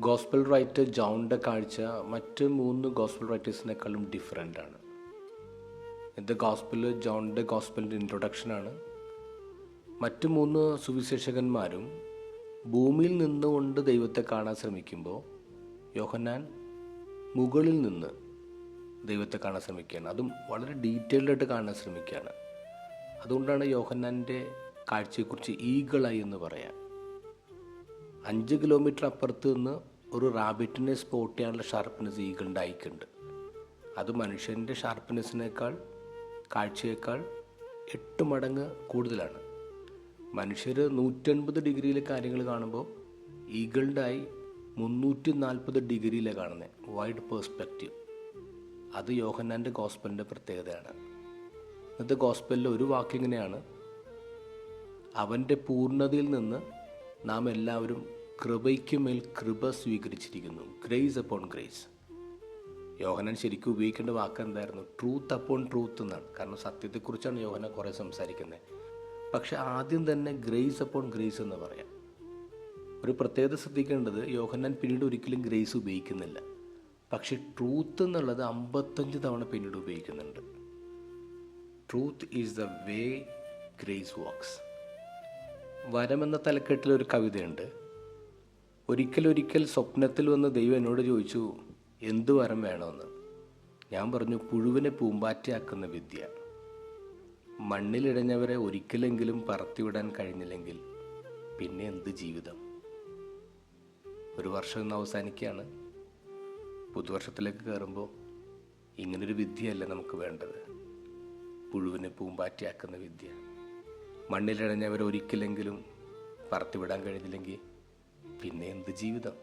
Gospel writer ജോണിൻ്റെ കാഴ്ച മറ്റ് 3 gospel റൈറ്റേഴ്സിനേക്കാളും ഡിഫറെൻ്റാണ്. ഇത് ജോണിൻ്റെ ഗോസ്പലിൻ്റെ ഇൻട്രൊഡക്ഷനാണ്. മറ്റ് 3 സുവിശേഷകന്മാരും ഭൂമിയിൽ നിന്നുകൊണ്ട് ദൈവത്തെ കാണാൻ ശ്രമിക്കുമ്പോൾ യോഹന്നാൻ മുകളിൽ നിന്ന് ദൈവത്തെ കാണാൻ ശ്രമിക്കുകയാണ്. അതും വളരെ ഡീറ്റെയിൽഡായിട്ട് കാണാൻ ശ്രമിക്കുകയാണ്. അതുകൊണ്ടാണ് യോഹന്നാൻ്റെ കാഴ്ചയെക്കുറിച്ച് ഈഗിളായി എന്ന് പറയാം. 5 കിലോമീറ്റർ അപ്പുറത്ത് നിന്ന് ഒരു റാബിറ്റിനെ സ്പോട്ട് ചെയ്യാനുള്ള ഷാർപ്പ്നെസ് ഈഗിളിൻ്റെ ഐക്കുണ്ട്. അത് മനുഷ്യൻ്റെ ഷാർപ്പ്നെസ്സിനേക്കാൾ കാഴ്ചയേക്കാൾ 8 മടങ്ങ് കൂടുതലാണ്. മനുഷ്യർ 180 ഡിഗ്രിയിൽ കാര്യങ്ങൾ കാണുമ്പോൾ ഈഗിളിൻ്റെ ഐ 340 ഡിഗ്രിയിലാണ് കാണുന്നത്, വൈഡ് പേഴ്സ്പെക്റ്റീവ്. അത് യോഹന്നാൻ്റെ ഗോസ്പലിൻ്റെ പ്രത്യേകതയാണ്. ഇന്നത്തെ ഗോസ്പലിൽ ഒരു വാക്കിങ്ങനെയാണ്: അവൻ്റെ പൂർണ്ണതയിൽ നിന്ന് നാം എല്ലാവരും കൃപയ്ക്ക് മേൽ കൃപ സ്വീകരിച്ചിരിക്കുന്നു. Grace upon grace. യോഹന്നാൻ ശരിക്കും ഉപയോഗിക്കേണ്ട വാക്ക് എന്തായിരുന്നു? ട്രൂത്ത് അപ്പോൺ ട്രൂത്ത് എന്നാണ്. കാരണം സത്യത്തെക്കുറിച്ചാണ് യോഹന്നാൻ കുറേ സംസാരിക്കുന്നത്. പക്ഷെ ആദ്യം തന്നെ ഗ്രേസ് അപ്പോൺ ഗ്രേസ് എന്ന് പറയാം. ഒരു പ്രത്യേകത ശ്രദ്ധിക്കേണ്ടത്, യോഹന്നാൻ പിന്നീട് ഒരിക്കലും ഗ്രേസ് ഉപയോഗിക്കുന്നില്ല. പക്ഷെ ട്രൂത്ത് എന്നുള്ളത് 55 തവണ പിന്നീട് ഉപയോഗിക്കുന്നുണ്ട്. Truth is the way grace works. വരം എന്ന തലക്കെട്ടിലൊരു കവിതയുണ്ട്. ഒരിക്കൽ സ്വപ്നത്തിൽ വന്ന് ദൈവം എന്നോട് ചോദിച്ചു, എന്ത് വരം വേണമെന്ന്. ഞാൻ പറഞ്ഞു, പുഴുവിനെ പൂമ്പാറ്റയാക്കുന്ന വിദ്യ. മണ്ണിലിടഞ്ഞവരെ ഒരിക്കലെങ്കിലും പറത്തിവിടാൻ കഴിഞ്ഞില്ലെങ്കിൽ പിന്നെ എന്ത് ജീവിതം. ഒരു വർഷം ഇന്ന് അവസാനിക്കുകയാണ്. പുതുവർഷത്തിലേക്ക് കയറുമ്പോൾ ഇങ്ങനൊരു വിദ്യയല്ല നമുക്ക് വേണ്ടത്. പുഴുവിനെ പൂമ്പാറ്റയാക്കുന്ന വിദ്യ. മണ്ണിലിടഞ്ഞവരെ ഒരിക്കലെങ്കിലും പറത്തിവിടാൻ കഴിഞ്ഞില്ലെങ്കിൽ പിന്നെ എന്ത് ജീവിതം.